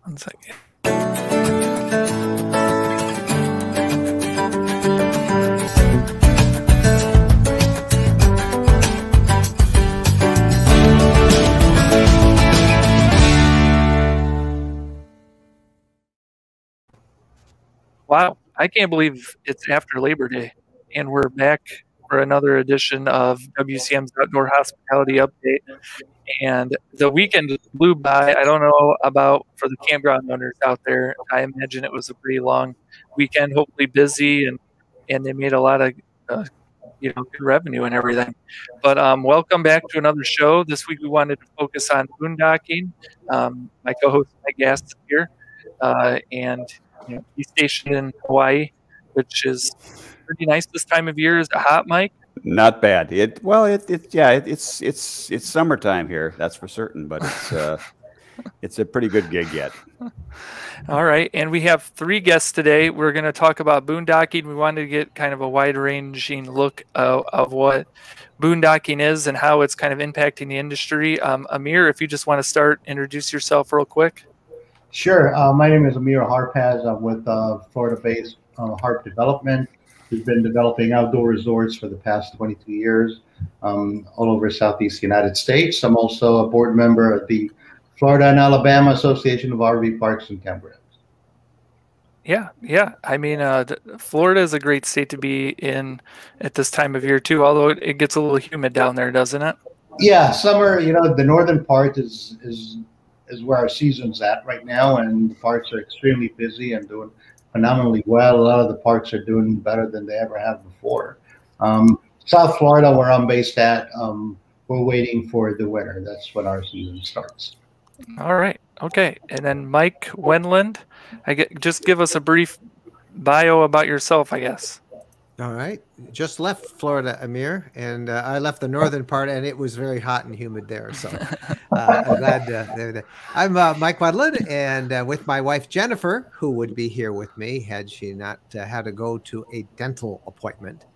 One second. Wow, I can't believe it's after Labor Day, and we're back for another edition of WCM's Outdoor Hospitality Update. And the weekend blew by. I don't know about for the campground owners out there. I imagine it was a pretty long weekend, hopefully busy, and they made a lot of good revenue and everything. But welcome back to another show. This week we wanted to focus on boondocking. My co-host, my guest here, and he's stationed in Hawaii, which is pretty nice this time of year. Is it hot, Mike? Not bad. It's summertime here, that's for certain, but it's a pretty good gig yet. All right, and we have 3 guests today. We're going to talk about boondocking. We wanted to get kind of a wide-ranging look of what boondocking is and how it's kind of impacting the industry. Amir, if you just want to start, introduce yourself real quick. Sure. My name is Amir Harpaz. I'm with Florida-based Harp Development. We've been developing outdoor resorts for the past 22 years all over Southeast United States. I'm also a board member of the Florida and Alabama Association of RV Parks and Campgrounds. Yeah. I mean, Florida is a great state to be in at this time of year, too, although it gets a little humid down there, doesn't it? Yeah, summer, the northern part is where our season's at right now, and the parks are extremely busy and doing phenomenally well. A lot of the parks are doing better than they ever have before. South Florida, where I'm based at, we're waiting for the winter. That's when our season starts. All right. Okay. And then Mike Wendland, just give us a brief bio about yourself, I guess. All right. Just left Florida, Amir, and I left the northern part, and it was very hot and humid there. So I'm glad. I'm Mike Wendland, and with my wife, Jennifer, who would be here with me had she not had to go to a dental appointment.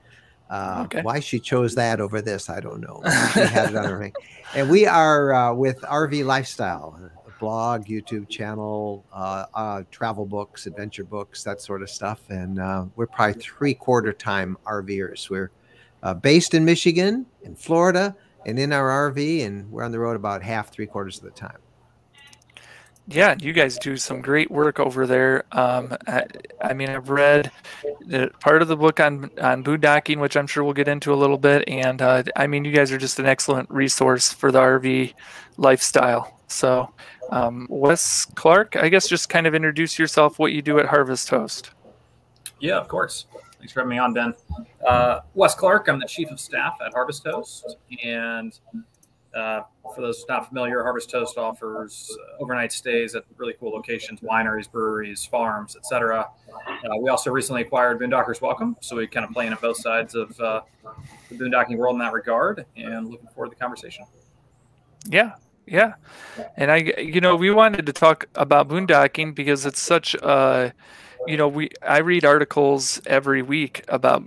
Okay. Why she chose that over this, I don't know. She had it on her ring. And we are with RV Lifestyle, a blog, YouTube channel, travel books, adventure books, that sort of stuff. And we're probably 3/4 time RVers. We're based in Michigan, in Florida, and in our RV, and we're on the road about 3/4 of the time. Yeah, you guys do some great work over there. I mean, I've read part of the book on boondocking, which I'm sure we'll get into a little bit. And I mean, you guys are just an excellent resource for the RV lifestyle. So, Wes Clark, I guess just kind of introduce yourself, what you do at Harvest Host. Yeah, of course. Thanks for having me on, Ben. Wes Clark, I'm the Chief of Staff at Harvest Host. And for those not familiar, Harvest Host offers overnight stays at really cool locations, wineries, breweries, farms, etc. We also recently acquired Boondockers Welcome, so we kind of playing at both sides of the boondocking world in that regard, and looking forward to the conversation. Yeah. And we wanted to talk about boondocking because it's such I read articles every week about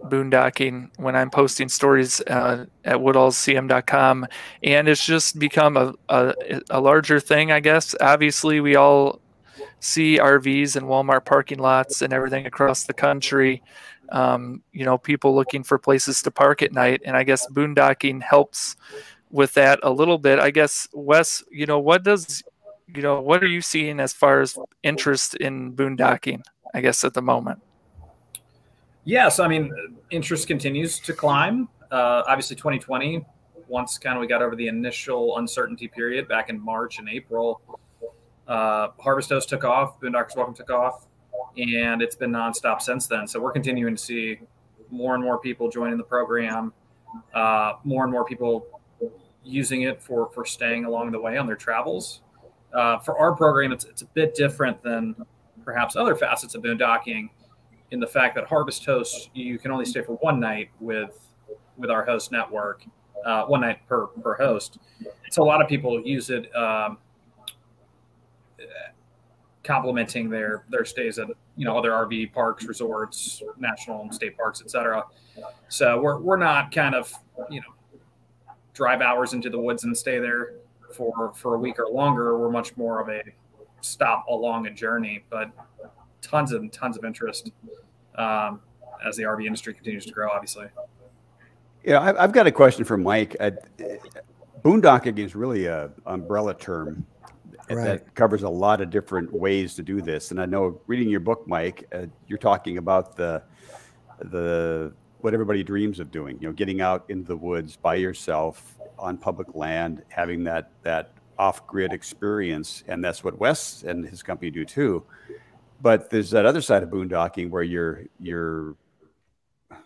boondocking when I'm posting stories at woodallscm.com, and it's just become a larger thing, I guess. Obviously, we all see RVs in Walmart parking lots and everything across the country. People looking for places to park at night, and I guess boondocking helps with that a little bit. I guess, Wes, what are you seeing as far as interest in boondocking, I guess, at the moment? Yes, I mean, interest continues to climb. Obviously, 2020, once kind of we got over the initial uncertainty period back in March and April, Harvest Host took off, Boondockers Welcome took off, and it's been nonstop since then. So we're continuing to see more and more people joining the program, more and more people using it for staying along the way on their travels. For our program, it's a bit different than perhaps other facets of boondocking, in the fact that Harvest Host, you can only stay for one night with our host network, 1 night per host. So a lot of people use it complementing their stays at other RV parks, resorts, national and state parks, etc. So we're not kind of drive hours into the woods and stay there for a week or longer. We're much more of a stop along a journey, but tons of interest as the RV industry continues to grow, obviously. Yeah, I've got a question for Mike. Boondocking is really an umbrella term that covers a lot of different ways to do this. And I know reading your book, Mike, you're talking about the what everybody dreams of doing, getting out into the woods by yourself on public land, having that off-grid experience. And that's what Wes and his company do too. But there's that other side of boondocking where you're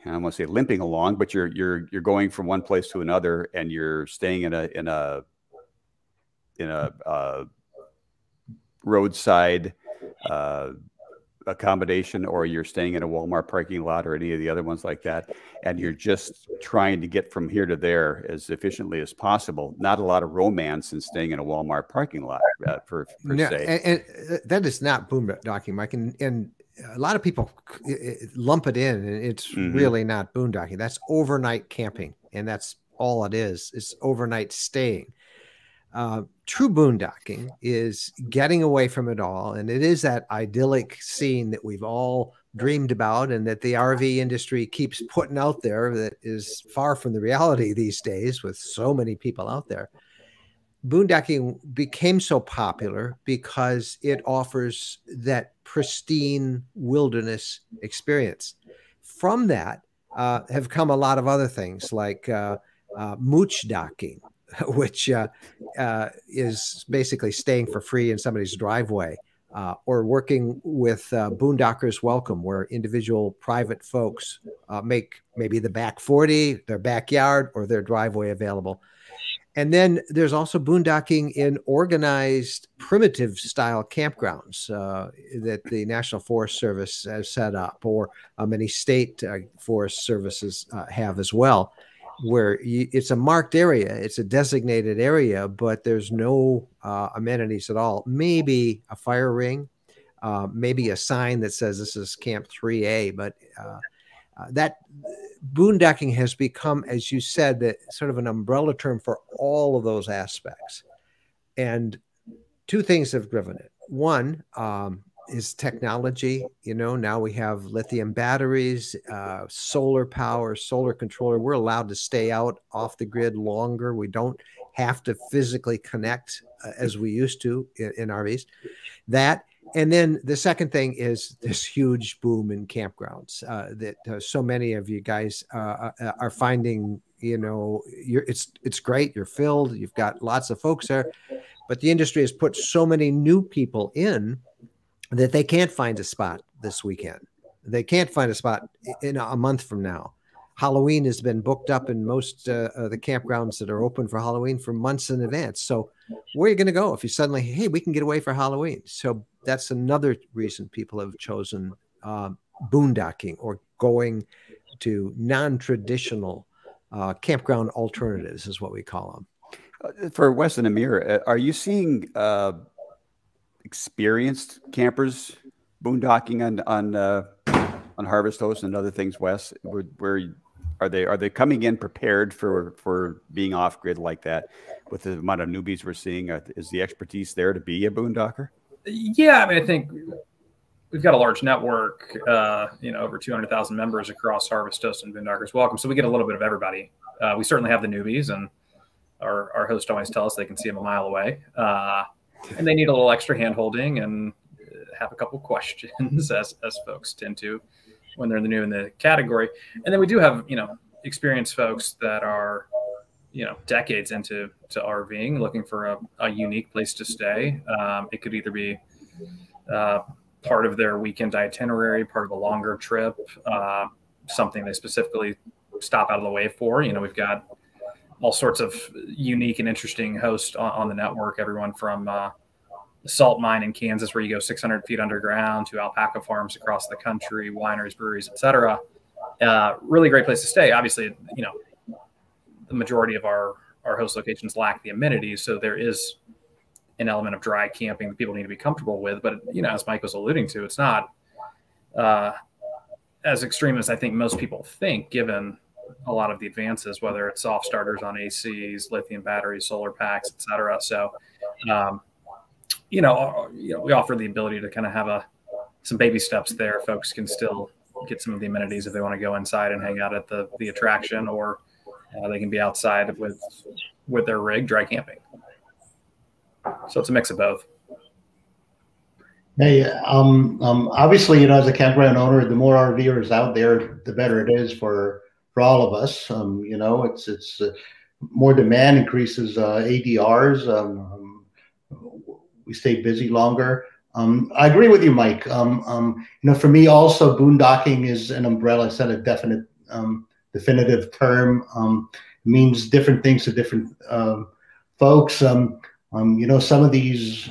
I don't want to say limping along, but you're going from one place to another, and you're staying in a roadside accommodation, or you're staying in a Walmart parking lot or any of the other ones like that, and you're just trying to get from here to there as efficiently as possible. Not a lot of romance in staying in a Walmart parking lot per se. And that is not boondocking, Mike. And a lot of people lump it in, and it's really not boondocking. That's overnight camping, and that's all it is. It's overnight staying. True boondocking is getting away from it all, and it is that idyllic scene that we've all dreamed about and that the RV industry keeps putting out there that is far from the reality these days with so many people out there. Boondocking became so popular because it offers that pristine wilderness experience. From that have come a lot of other things like mooch docking, which is basically staying for free in somebody's driveway, or working with Boondockers Welcome, where individual private folks make maybe the back 40, their backyard, or their driveway available. And then there's also boondocking in organized primitive style campgrounds that the National Forest Service has set up, or many state forest services have as well, where it's a marked area, it's a designated area, but there's no amenities at all. Maybe a fire ring, maybe a sign that says this is Camp 3A, but that boondocking has become, as you said, that sort of an umbrella term for all of those aspects. And two things have driven it. One is technology. Now we have lithium batteries, solar power, solar controller. We're allowed to stay out off the grid longer. We don't have to physically connect as we used to in RVs. That. And then the second thing is this huge boom in campgrounds that so many of you guys are finding. It's great. You're filled. You've got lots of folks there, but the industry has put so many new people in that they can't find a spot this weekend. They can't find a spot in a month from now. Halloween has been booked up in most of the campgrounds that are open for Halloween for months in advance. So where are you going to go if you suddenly, hey, we can get away for Halloween? So that's another reason people have chosen boondocking, or going to non-traditional campground alternatives is what we call them. For Wes and Amir, are you seeing experienced campers boondocking on Harvest Host and other things, Wes? Where are they coming in prepared for being off grid like that? With the amount of newbies we're seeing, is the expertise there to be a boondocker? Yeah, I mean, I think we've got a large network, over 200,000 members across Harvest Host and Boondockers Welcome. So we get a little bit of everybody. We certainly have the newbies, and our hosts always tell us they can see them a mile away, and they need a little extra hand holding and have a couple questions, as folks tend to when they're new in the category. And then we do have, experienced folks that are, decades into RVing, looking for a unique place to stay. It could either be part of their weekend itinerary, part of a longer trip, something they specifically stop out of the way for. We've got all sorts of unique and interesting hosts on the network, everyone from the salt mine in Kansas, where you go 600 feet underground, to alpaca farms across the country, wineries, breweries, etc. Really great place to stay. Obviously, the majority of our host locations lack the amenities, so there is an element of dry camping that people need to be comfortable with. But as Mike was alluding to, it's not as extreme as I think most people think, given a lot of the advances, whether it's soft starters on ACs, lithium batteries, solar packs, etc. So we offer the ability to kind of have some baby steps there. Folks can still get some of the amenities if they want to go inside and hang out at the attraction, or they can be outside with their rig dry camping. So it's a mix of both. Hey, obviously, as a campground owner, the more RVers out there, the better it is for all of us. It's more demand increases ADRs. We stay busy longer. I agree with you, Mike. For me, also, boondocking is an umbrella. It's not a definitive term. Means different things to different folks. Some of these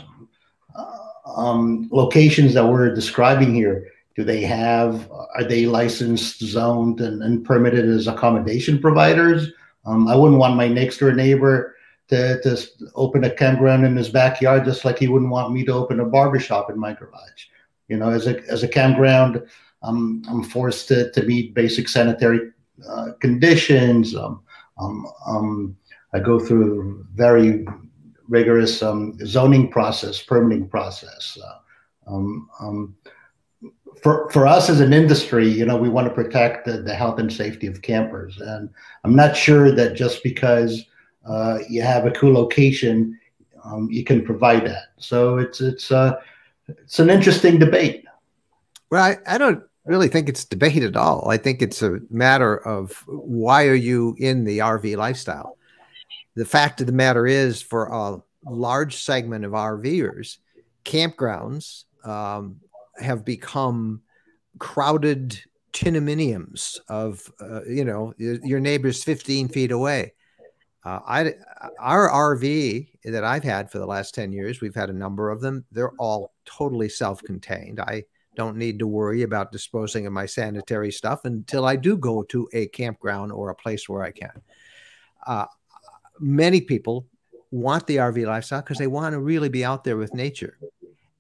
locations that we're describing here, are they licensed, zoned, and permitted as accommodation providers? I wouldn't want my next door neighbor to open a campground in his backyard, just like he wouldn't want me to open a barbershop in my garage. As a campground, I'm forced to meet basic sanitary conditions. I go through very rigorous zoning process, permitting process. For us as an industry, we want to protect the health and safety of campers. And I'm not sure that just because you have a cool location, you can provide that. So it's an interesting debate. Well, I don't really think it's debate at all. I think it's a matter of, why are you in the RV lifestyle? The fact of the matter is, for a large segment of RVers, campgrounds have become crowded condominiums of, your neighbor's 15 feet away. Our RV that I've had for the last 10 years, we've had a number of them. They're all totally self-contained. I don't need to worry about disposing of my sanitary stuff until I do go to a campground or a place where I can. Many people want the RV lifestyle because they want to really be out there with nature.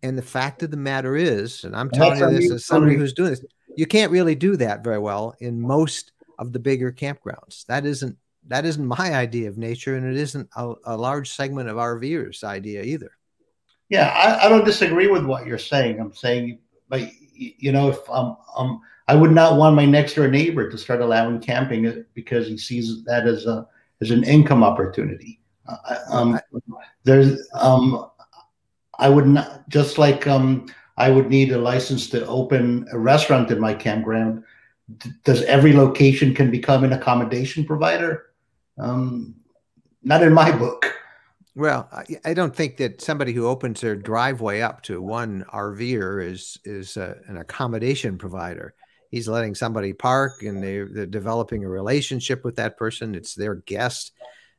And the fact of the matter is, and I'm telling you this as somebody who's doing this, you can't really do that very well in most of the bigger campgrounds. That isn't my idea of nature, and it isn't a large segment of RVers' idea either. Yeah, I don't disagree with what you're saying. I'm saying, but if I would not want my next door neighbor to start allowing camping because he sees that as an income opportunity. I would not, just like I would need a license to open a restaurant in my campground. Does every location can become an accommodation provider? Not in my book. Well, I don't think that somebody who opens their driveway up to one RVer is an accommodation provider. He's letting somebody park, and they're developing a relationship with that person. It's their guest.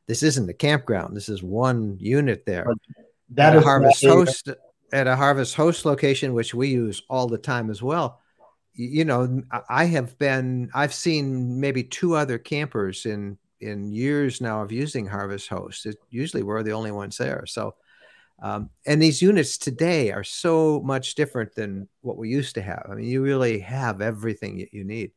This isn't a campground. This is one unit there. At a Harvest Host location, which we use all the time as well. I've seen maybe 2 other campers in years now of using Harvest Host. Usually we're the only ones there. So, and these units today are so much different than what we used to have. I mean, you really have everything that you need.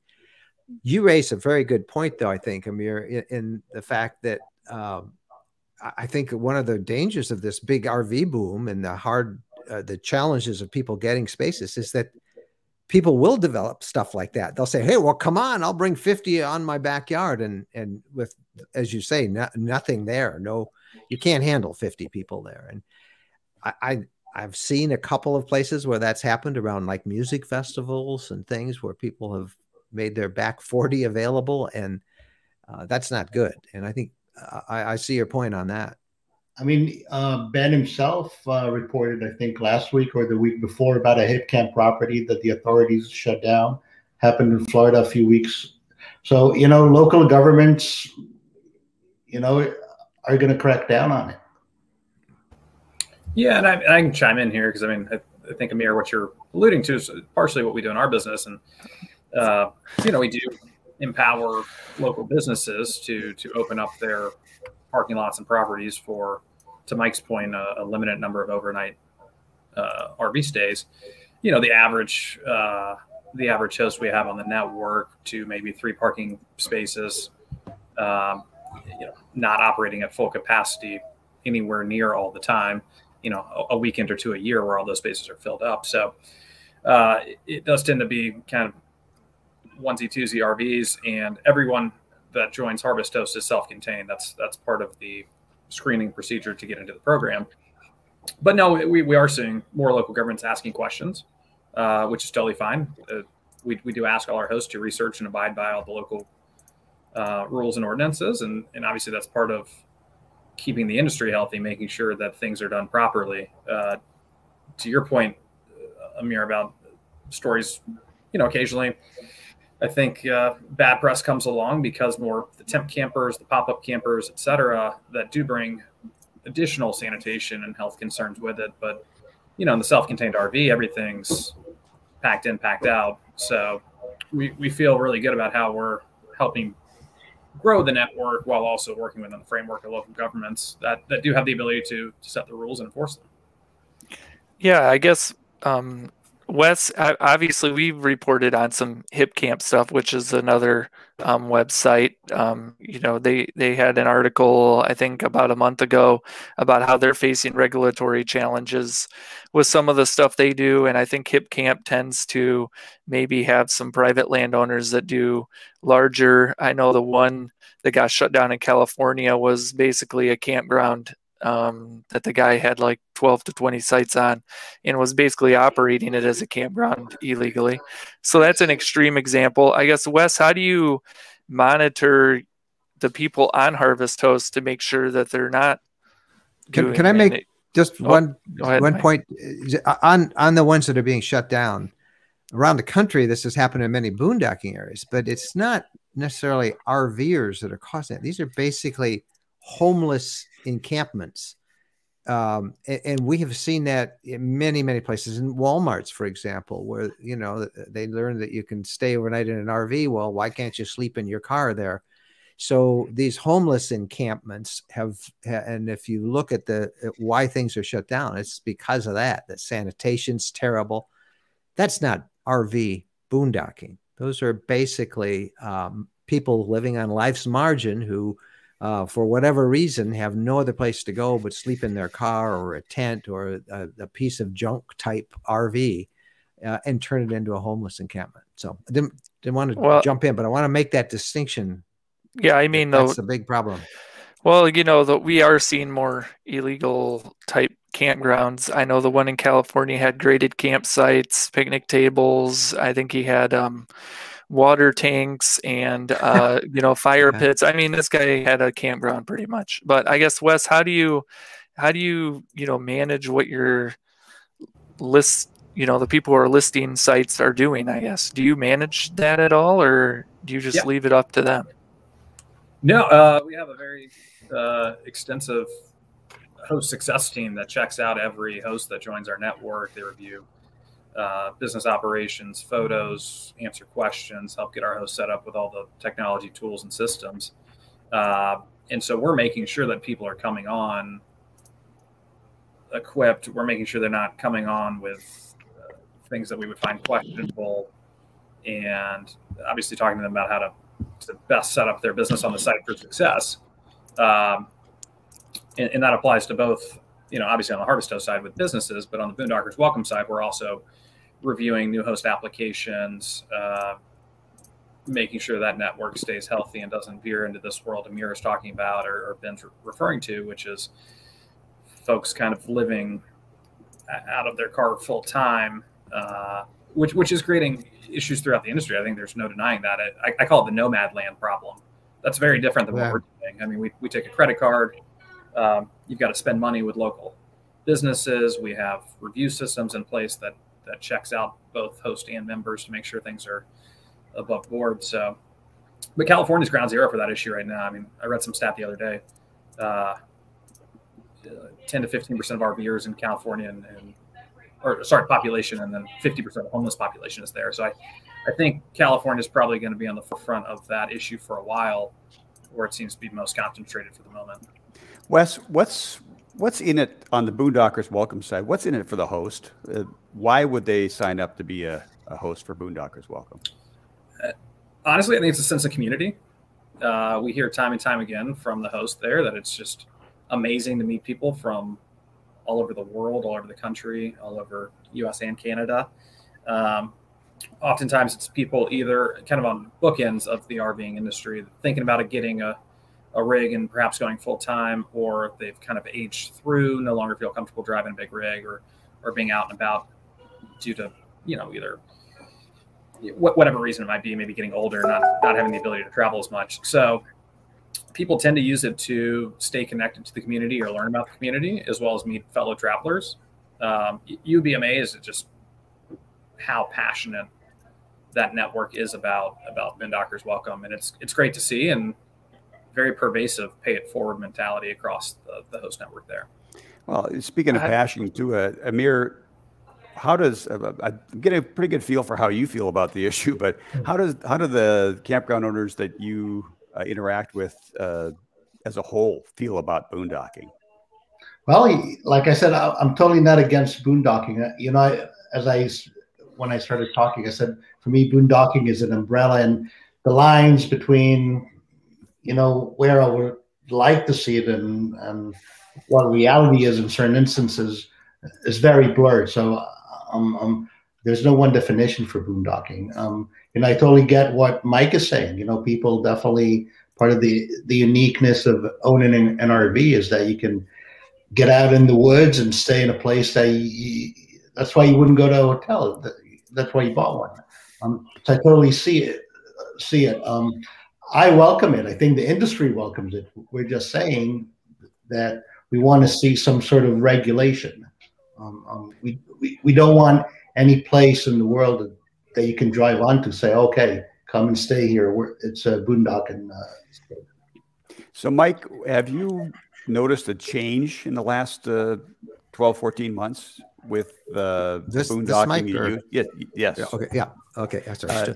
You raise a very good point, though, I think, Amir, in the fact that I think one of the dangers of this big RV boom and the challenges of people getting spaces is that people will develop stuff like that. They'll say, hey, well, come on, I'll bring 50 on my backyard. And with, as you say, nothing there. No, you can't handle 50 people there. And I've seen a couple of places where that's happened around like music festivals and things where people have made their back 40 available. And that's not good. And I think I see your point on that. I mean, Ben himself reported, I think last week or the week before, about a hip camp property that the authorities shut down. Happened in Florida a few weeks. So, local governments, are going to crack down on it. Yeah, and I can chime in here because, I think, Amir, what you're alluding to is partially what we do in our business. And, we do empower local businesses to open up their parking lots and properties for, to Mike's point, a limited number of overnight RV stays. The average host we have on the network to maybe 3 parking spaces, not operating at full capacity anywhere near all the time. a weekend or two a year where all those spaces are filled up. So it does tend to be kind of onesie twosie RVs, and everyone that joins Harvest Host is self-contained. That's part of the screening procedure to get into the program. But no, we are seeing more local governments asking questions, which is totally fine. We do ask all our hosts to research and abide by all the local rules and ordinances, and obviously that's part of keeping the industry healthy, making sure that things are done properly. To your point, Amir, about stories, occasionally I think bad press comes along because more the temp campers, the pop-up campers, et cetera, that do bring additional sanitation and health concerns with it. But, in the self-contained RV, everything's packed in, packed out. So we feel really good about how we're helping grow the network while also working within the framework of local governments that do have the ability to set the rules and enforce them. Yeah, I guess, Wes, obviously we've reported on some hip camp stuff, which is another website. They had an article, I think about a month ago, about how they're facing regulatory challenges with some of the stuff they do. And I think hip camp tends to maybe have some private landowners that do larger. I know the one that got shut down in California was basically a campground that the guy had like 12 to 20 sites on and was basically operating it as a campground illegally. So that's an extreme example. I guess, Wes, how do you monitor the people on Harvest Host to make sure that they're not Can I make just one point on the ones that are being shut down? Around the country, this has happened in many boondocking areas, but it's not necessarily RVers that are causing it. These are basically homeless encampments. And we have seen that in many, many places, in Walmarts, for example, where, they learn that you can stay overnight in an RV. Well, why can't you sleep in your car there? So these homeless encampments and if you look at why things are shut down, it's because of that. The sanitation's terrible. That's not RV boondocking. Those are basically people living on life's margin who, for whatever reason, have no other place to go but sleep in their car or a tent or a piece of junk type RV and turn it into a homeless encampment. So I didn't want to jump in, but I want to make that distinction. Yeah, I mean, that's a big problem. Well, we are seeing more illegal type campgrounds. I know the one in California had graded campsites, picnic tables. I think he had water tanks and fire pits. I mean, this guy had a campground pretty much. But I guess, Wes, how do you manage what your list, the people who are listing sites are doing? I guess, do you manage that at all, or do you just leave it up to them? No, we have a very extensive host success team that checks out every host that joins our network. They review business operations, photos, answer questions, help get our host set up with all the technology tools and systems. And so we're making sure that people are coming on equipped. We're making sure they're not coming on with things that we would find questionable, and obviously talking to them about how to best set up their business on the site for success. And that applies to both, obviously on the Harvest Host side with businesses, but on the Boondockers Welcome side, we're also reviewing new host applications, making sure that network stays healthy and doesn't veer into this world Amir is talking about or Ben's referring to, which is folks kind of living out of their car full time, which is creating issues throughout the industry. I think there's no denying that. I call it the nomad land problem. That's very different than what we're doing. I mean, we take a credit card. You've got to spend money with local businesses. We have review systems in place that checks out both host and members to make sure things are above board. So, but California's ground zero for that issue right now. I mean, I read some stat the other day, 10 to 15% of RVers in California population, and then 50% of the homeless population is there. So I think California is probably going to be on the forefront of that issue for a while, where it seems to be most concentrated for the moment. Wes, what's in it on the Boondockers Welcome side? What's in it for the host? Why would they sign up to be a host for Boondockers Welcome? Honestly, I think it's a sense of community. We hear time and time again from the host there that it's just amazing to meet people from all over the world, all over the country, all over US and Canada. Oftentimes it's people either kind of on bookends of the RVing industry, thinking about getting a rig and perhaps going full time, or they've kind of aged through, no longer feel comfortable driving a big rig or being out and about due to, either whatever reason it might be, maybe getting older, not having the ability to travel as much. So people tend to use it to stay connected to the community or learn about the community, as well as meet fellow travelers. You'd be amazed at just how passionate that network is about Boondockers Welcome. And it's great to see, and very pervasive pay it forward mentality across the host network there. Well, speaking of passion too, Amir, how does I'm getting a pretty good feel for how you feel about the issue, but how do the campground owners that you interact with as a whole feel about boondocking? Well, like I said, I'm totally not against boondocking. When I started talking, I said, for me, boondocking is an umbrella, and the lines between, where I would like to see it and what reality is in certain instances is very blurred. So there's no one definition for boondocking. And I totally get what Mike is saying. People definitely, part of the uniqueness of owning an RV is that you can get out in the woods and stay in a place that's why you wouldn't go to a hotel. That's why you bought one. So I totally see it. I welcome it. I think the industry welcomes it. We're just saying that we want to see some sort of regulation. We don't want any place in the world that you can drive onto say, okay, come and stay here. It's a boondocking state. So, Mike, have you noticed a change in the last 12, 14 months with the boondocking? Yes. Yeah, okay. Yeah. Okay.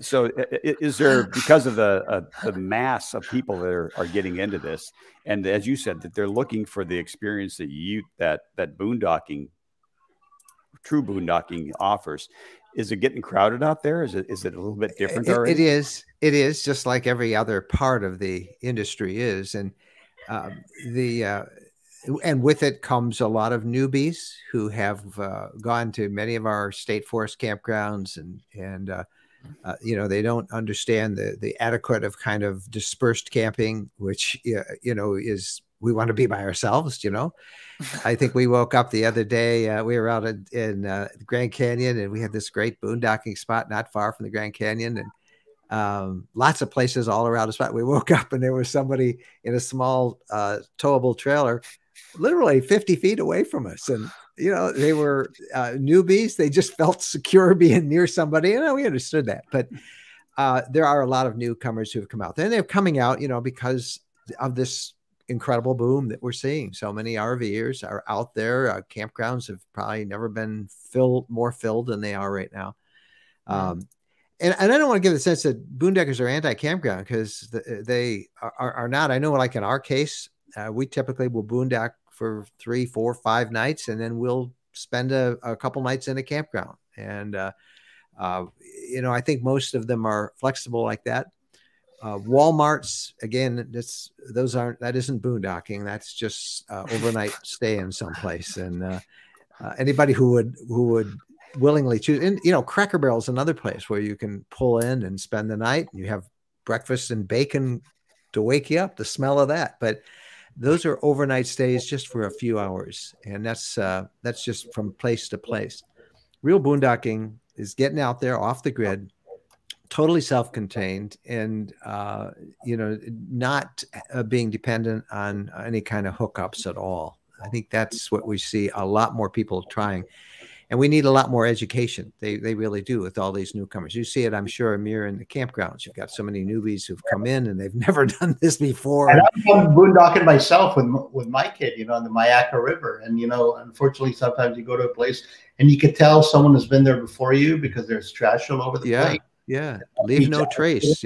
So is there, because of the mass of people that are getting into this, and as you said, that they're looking for the experience that boondocking, true boondocking offers, is it getting crowded out there? Is it a little bit different already? It is just like every other part of the industry is. And and with it comes a lot of newbies who have gone to many of our state forest campgrounds, and they don't understand the adequate of kind of dispersed camping, which is, we want to be by ourselves. I think we woke up the other day. We were out in the Grand Canyon, and we had this great boondocking spot not far from the Grand Canyon, and lots of places all around the spot. We woke up and there was somebody in a small towable trailer literally 50 feet away from us. And, they were newbies. They just felt secure being near somebody. And we understood that. But there are a lot of newcomers who have come out. And they're coming out, because of this incredible boom that we're seeing. So many RVers are out there. Campgrounds have probably never been more filled than they are right now. And I don't want to give the sense that boondockers are anti-campground, because they are not. I know, like in our case, we typically will boondock for 3, 4, 5 nights, and then we'll spend a couple nights in a campground. And, I think most of them are flexible like that. Walmarts, again, that isn't boondocking. That's just overnight stay in someplace. And anybody who would willingly choose, and Cracker Barrel is another place where you can pull in and spend the night, and you have breakfast and bacon to wake you up, the smell of that. But those are overnight stays just for a few hours, and that's just from place to place. Real boondocking is getting out there off the grid, totally self-contained, and not being dependent on any kind of hookups at all. I think that's what we see a lot more people trying. And we need a lot more education. They really do, with all these newcomers. You see it, I'm sure, Amir, in the campgrounds. You've got so many newbies w'ho've come in and they've never done this before. And I'm boondocking myself with my kid, on the Mayaca River. And, unfortunately, sometimes you go to a place and you can tell someone has been there before you because there's trash all over the place. Yeah, leave no trace,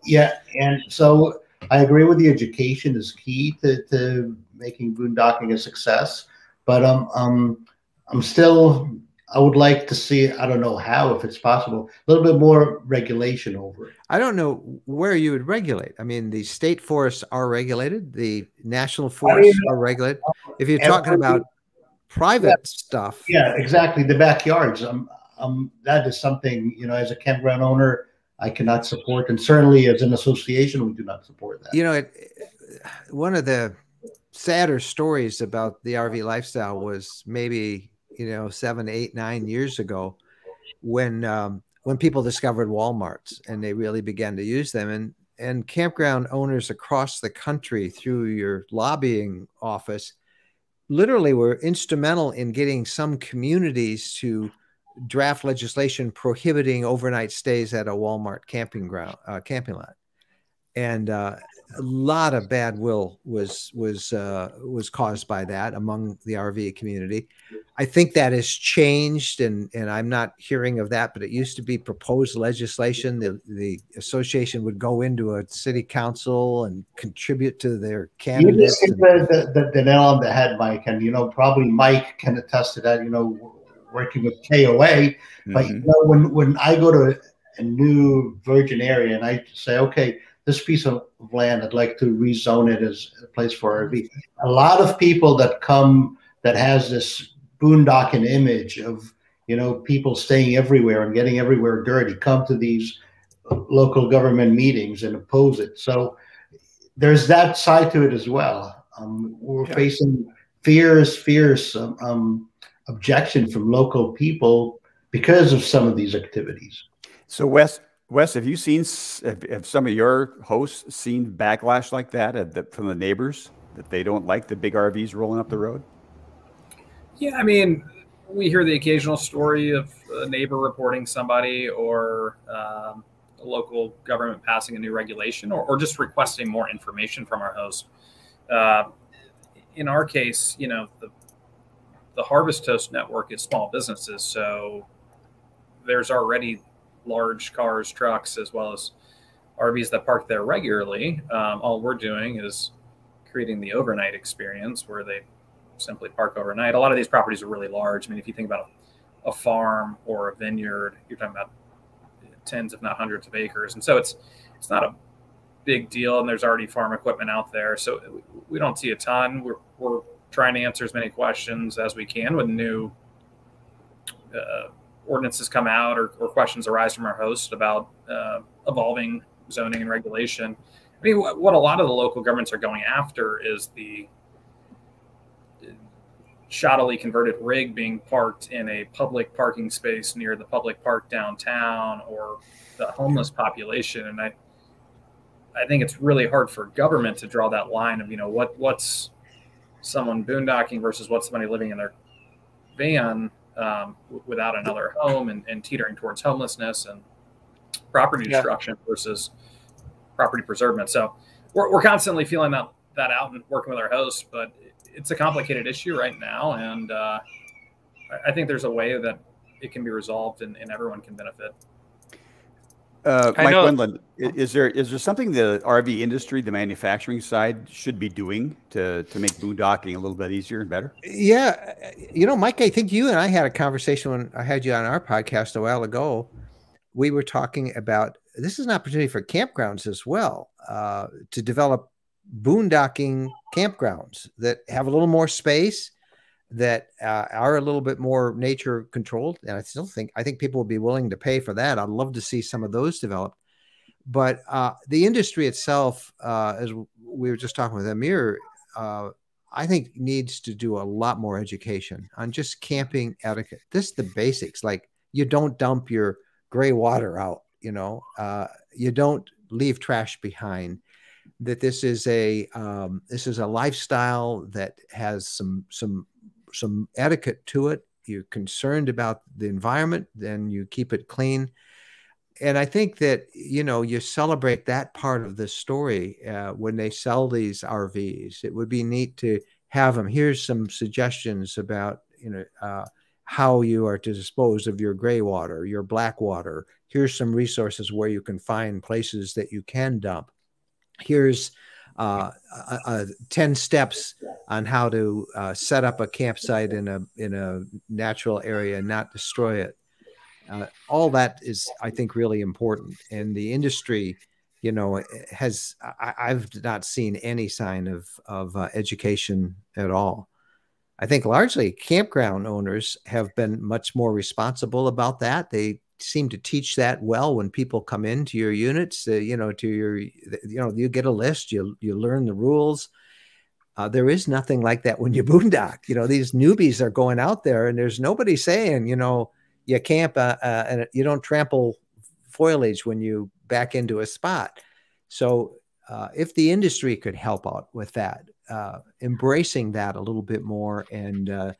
Yeah, and so I agree with you. Education is key to making boondocking a success. But I would like to see, I don't know how, if it's possible, a little bit more regulation over it. I don't know where you would regulate. I mean, the state forests are regulated. The national forests are regulated. If you're talking about private stuff. Yeah, exactly. The backyards. That is something, as a campground owner, I cannot support. And certainly as an association, we do not support that. One of the sadder stories about the RV lifestyle was maybe, 7, 8, 9 years ago when people discovered Walmarts and they really began to use them. And campground owners across the country, through your lobbying office, literally were instrumental in getting some communities to draft legislation prohibiting overnight stays at a Walmart camping lot. And a lot of bad will was caused by that among the RV community. I think that has changed, and I'm not hearing of that, but it used to be proposed legislation. The association would go into a city council and contribute to their candidates. You just hit the nail on the head, Mike, and probably Mike can attest to that, working with KOA. But when I go to a new virgin area and I say, okay, this piece of land, I'd like to rezone it as a place for RV. A lot of people that come that has this boondocking image of, people staying everywhere and getting everywhere dirty, come to these local government meetings and oppose it. So there's that side to it as well. We're facing fierce objection from local people because of some of these activities. So Wes, have you seen, have some of your hosts seen backlash like that from the neighbors, that they don't like the big RVs rolling up the road? Yeah, I mean, we hear the occasional story of a neighbor reporting somebody, or a local government passing a new regulation, or just requesting more information from our host. In our case, the Harvest Host Network is small businesses, so there's already large cars, trucks, as well as RVs that park there regularly. All we're doing is creating the overnight experience where they simply park overnight. A lot of these properties are really large. I mean, if you think about a farm or a vineyard, you're talking about tens, if not hundreds of acres. And so it's not a big deal, and there's already farm equipment out there. So we don't see a ton. We're trying to answer as many questions as we can when new ordinances come out or questions arise from our host about evolving zoning and regulation. I mean, what a lot of the local governments are going after is the shoddily converted rig being parked in a public parking space near the public park downtown, or the homeless population. And I think it's really hard for government to draw that line of, what's someone boondocking versus what's somebody living in their van without another home and teetering towards homelessness, and property destruction versus property preservement. So we're constantly feeling that out and working with our hosts, but it's a complicated issue right now. And I think there's a way that it can be resolved and everyone can benefit. Mike Wendland, is there something the RV industry, the manufacturing side, should be doing to make boondocking a little bit easier and better? Yeah. Mike, I think you and I had a conversation when I had you on our podcast a while ago. We were talking about, this is an opportunity for campgrounds as well, to develop boondocking campgrounds that have a little more space, that are a little bit more nature controlled. And I think people will be willing to pay for that. I'd love to see some of those developed. But the industry itself, as we were just talking with Amir, I think needs to do a lot more education on just camping etiquette. This is the basics. Like, you don't dump your gray water out, you don't leave trash behind. That this is a lifestyle that has some etiquette to it. You're concerned about the environment, then you keep it clean. And I think that, you celebrate that part of the story when they sell these RVs. It would be neat to have them. Here's some suggestions about, how you are to dispose of your gray water, your black water. Here's some resources where you can find places that you can dump. Here's 10 steps on how to set up a campsite in a natural area and not destroy it. All that is, I think, really important. And the industry, I've not seen any sign of education at all. I think largely campground owners have been much more responsible about that. They seem to teach that well when people come into your units. You know, you get a list, you learn the rules. There is nothing like that when you boondock. You know, these newbies are going out there, and there's nobody saying, you know, you camp and you don't trample foliage when you back into a spot. So if the industry could help out with that, embracing that a little bit more, and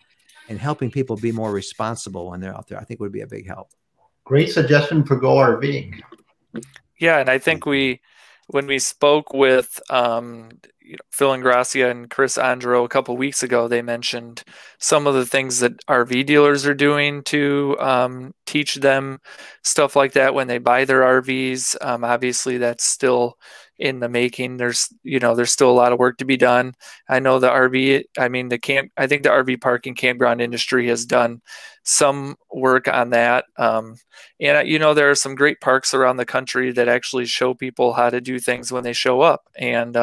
helping people be more responsible when they're out there, I think would be a big help. Great suggestion for Go RVing. Yeah, and I think when we spoke with Phil Ingrassia and Chris Andro a couple weeks ago, they mentioned some of the things that RV dealers are doing to teach them stuff like that when they buy their RVs. Obviously, that's still in the making. There's still a lot of work to be done. I know I think the RV parking campground industry has done some work on that. And there are some great parks around the country that actually show people how to do things when they show up. And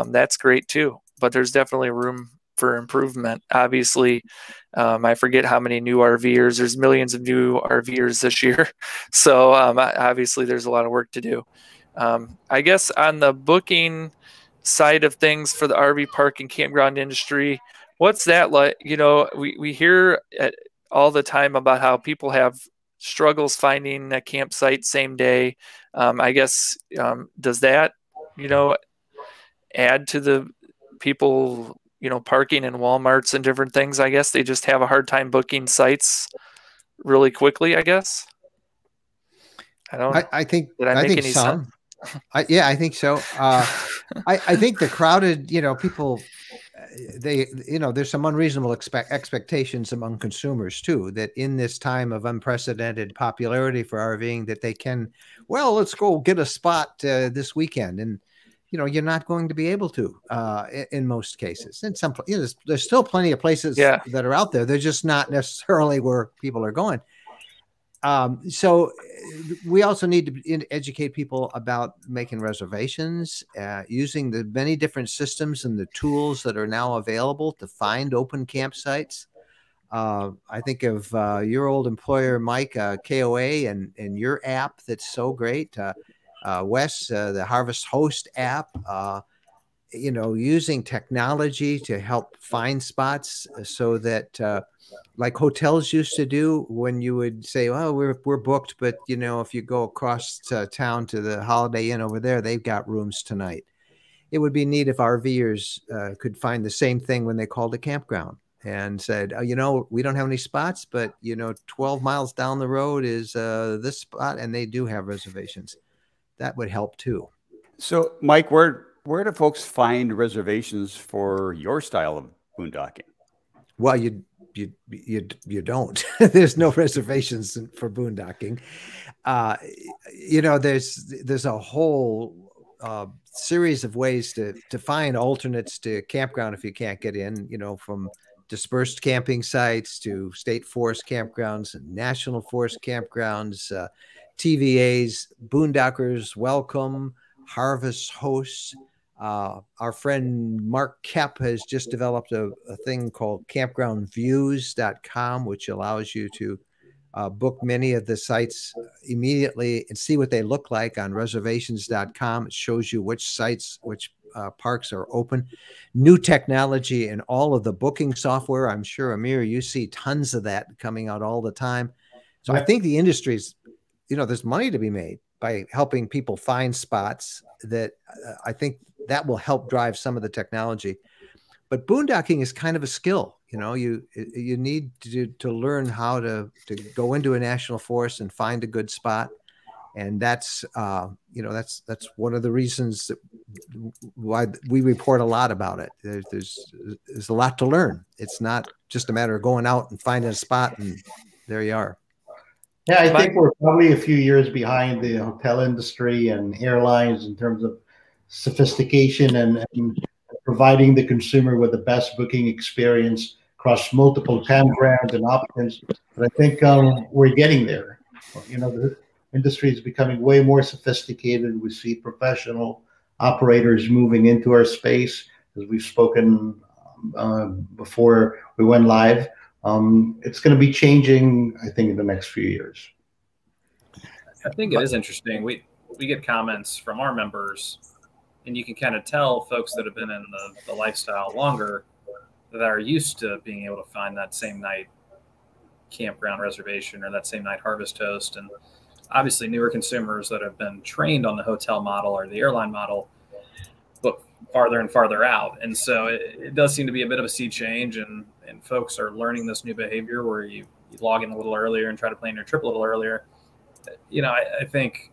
that's great too. But there's definitely room for improvement. Obviously, I forget how many new RVers. There's millions of new RVers this year. So obviously there's a lot of work to do. I guess on the booking side of things for the RV park and campground industry, what's that like? You know, we hear all the time about how people have struggles finding a campsite same day. I guess, does that, add to the people, parking in Walmarts and different things? I guess they just have a hard time booking sites really quickly, I guess. I think did I make any some. sense? Yeah, I think so. I think the crowded, people, there's some unreasonable expectations among consumers too, that in this time of unprecedented popularity for RVing, that they can, let's go get a spot this weekend. And, you're not going to be able to in most cases. In some, there's still plenty of places that are out there. They're just not necessarily where people are going. So we also need to educate people about making reservations, using the many different systems and the tools that are now available to find open campsites. I think of your old employer, Mike, KOA, and your app that's so great. Wes, the Harvest Host app, using technology to help find spots so that like hotels used to do, when you would say, "Oh, we're booked," but if you go across town to the Holiday Inn over there, they've got rooms tonight. It would be neat if RVers could find the same thing when they called a campground and said, "Oh, we don't have any spots, but 12 miles down the road is this spot," and they do have reservations. That would help too. So, Mike, where do folks find reservations for your style of boondocking? Well, you don't. There's no reservations for boondocking. There's a whole series of ways to find alternates to campground if you can't get in. From dispersed camping sites to state forest campgrounds and national forest campgrounds, TVAs, boondockers welcome, harvest hosts. Our friend Mark Kep has just developed a thing called Campgroundviews.com, which allows you to book many of the sites immediately and see what they look like on Reservations.com. It shows you which sites, which parks are open. New technology and all of the booking software. I'm sure, Amir, you see tons of that coming out all the time. So I think the industry's, there's money to be made by helping people find spots that I think that will help drive some of the technology. But boondocking is kind of a skill. You need to learn how to go into a national forest and find a good spot. And that's one of the reasons why we report a lot about it. There's a lot to learn. It's not just a matter of going out and finding a spot and there you are. Yeah, I think we're probably a few years behind the hotel industry and airlines in terms of sophistication and providing the consumer with the best booking experience across multiple campgrounds and options. But I think we're getting there. The industry is becoming way more sophisticated. We see professional operators moving into our space, as we've spoken before we went live. It's going to be changing, I think, in the next few years. I think it is interesting. We get comments from our members, and you can kind of tell folks that have been in the lifestyle longer that are used to being able to find that same night campground reservation or that same night harvest host. And obviously newer consumers that have been trained on the hotel model or the airline model book farther and farther out. And so it does seem to be a bit of a sea change, and folks are learning this new behavior where you log in a little earlier and try to plan your trip a little earlier. You know, I think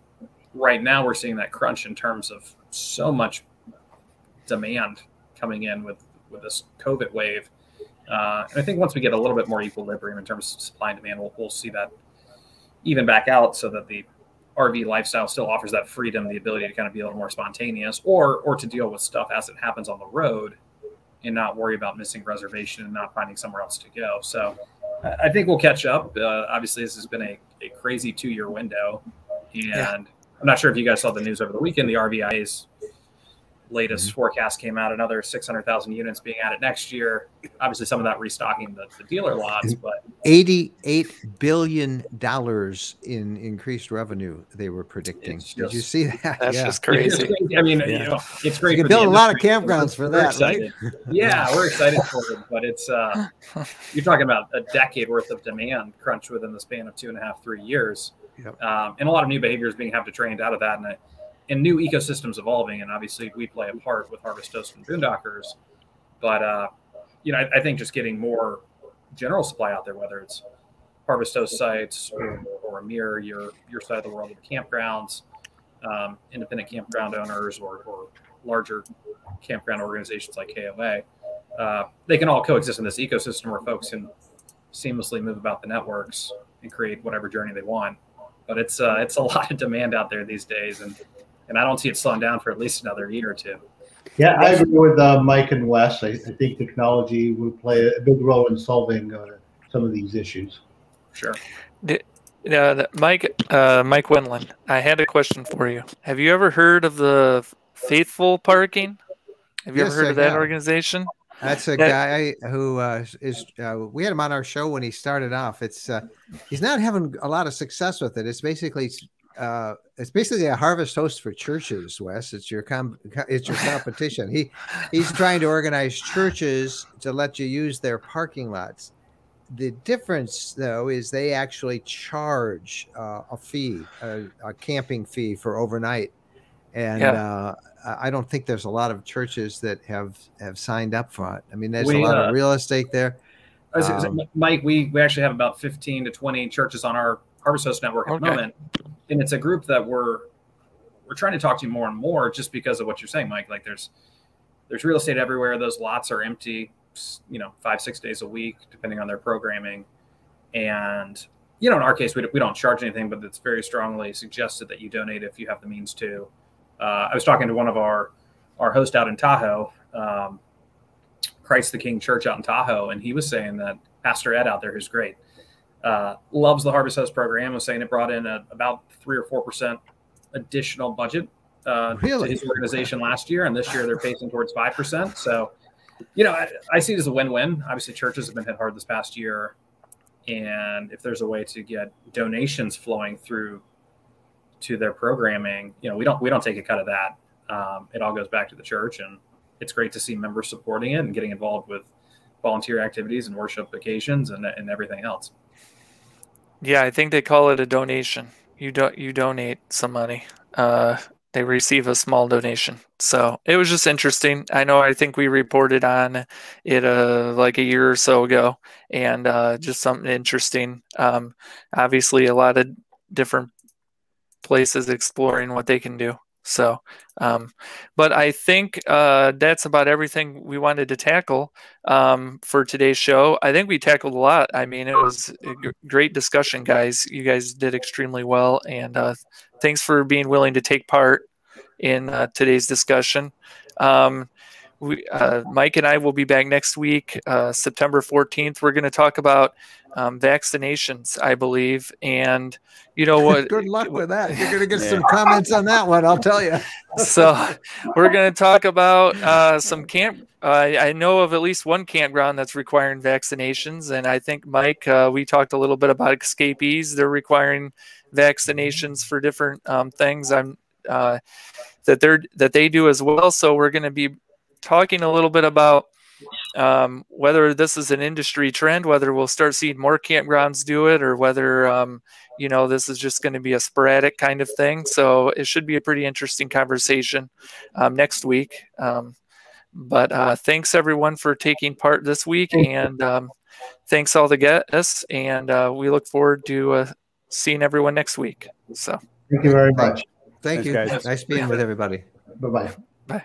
right now we're seeing that crunch in terms of so much demand coming in with this COVID wave. And I think once we get a little bit more equilibrium in terms of supply and demand, we'll see that even back out, so that the RV lifestyle still offers that freedom, the ability to kind of be a little more spontaneous, or to deal with stuff as it happens on the road and not worry about missing reservation and not finding somewhere else to go. So I think we'll catch up. Obviously, this has been a crazy 2-year window. And I'm not sure if you guys saw the news over the weekend. The RVIA's latest forecast came out, another 600,000 units being added next year. Obviously, some of that restocking the dealer lots, but $88 billion in increased revenue they were predicting. Did you see that? That's just crazy. I mean, you know, it's great. You can build a lot of campgrounds for that, right? Yeah, we're excited for it, but it's you're talking about a decade worth of demand crunch within the span of 2.5, 3 years. Yep. And a lot of new behaviors being have to trained out of that, and new ecosystems evolving. And obviously we play a part with Harvest Host and Boondockers, but you know, I think just getting more general supply out there, whether it's Harvest Host sites or mirror your side of the world with campgrounds, independent campground owners or larger campground organizations like KOA, they can all coexist in this ecosystem where folks can seamlessly move about the networks and create whatever journey they want. But it's a lot of demand out there these days, and I don't see it slowing down for at least another year or two. Yeah, I agree with Mike and Wes. I think technology will play a big role in solving some of these issues. Sure. Mike Wendland, I had a question for you. Have you ever heard of the Faithful Parking? Have you ever heard of that organization? That's a guy who we had him on our show when he started off. It's he's not having a lot of success with it. It's basically a harvest host for churches, Wes. It's your competition. He's trying to organize churches to let you use their parking lots. The difference, though, is they actually charge a fee, a camping fee for overnight. And I don't think there's a lot of churches that have signed up for it. I mean, there's a lot of real estate there. Mike, we actually have about 15 to 20 churches on our Harvest Host network at the moment. And it's a group that we're trying to talk to more and more, just because of what you're saying, Mike. Like there's real estate everywhere. Those lots are empty, 5-6 days a week, depending on their programming. And, in our case, we don't charge anything, but it's very strongly suggested that you donate if you have the means to. I was talking to one of our hosts out in Tahoe, Christ the King Church out in Tahoe, and he was saying that Pastor Ed out there, who's great, loves the Harvest Host program, was saying it brought in about 3 or 4% additional budget to his organization last year, and this year they're pacing towards 5%. So, I see it as a win-win. Obviously, churches have been hit hard this past year, and if there's a way to get donations flowing through to their programming, we don't take a cut of that. It all goes back to the church, and it's great to see members supporting it and getting involved with volunteer activities and worship occasions and everything else. Yeah, I think they call it a donation. You donate some money. They receive a small donation. So it was just interesting. I think we reported on it like a year or so ago, and just something interesting. Obviously, a lot of different places exploring what they can do. So, but I think that's about everything we wanted to tackle for today's show. I think we tackled a lot. I mean, it was a great discussion, guys. You guys did extremely well, and thanks for being willing to take part in today's discussion. Mike and I will be back next week, September 14th. We're going to talk about vaccinations, I believe. And you know what? Good luck with that. You're going to get some comments on that one, I'll tell you. So we're going to talk about some camp. I know of at least one campground that's requiring vaccinations. And I think, Mike, we talked a little bit about escapees. They're requiring vaccinations for different things that they do as well. So we're going to be talking a little bit about whether this is an industry trend, whether we'll start seeing more campgrounds do it, or whether you know, this is just going to be a sporadic kind of thing. So it should be a pretty interesting conversation next week. But thanks everyone for taking part this week, and thanks all the guests, and we look forward to seeing everyone next week. So thank you very much. Thank you. Thanks, guys. Nice being with everybody. Bye-bye. bye.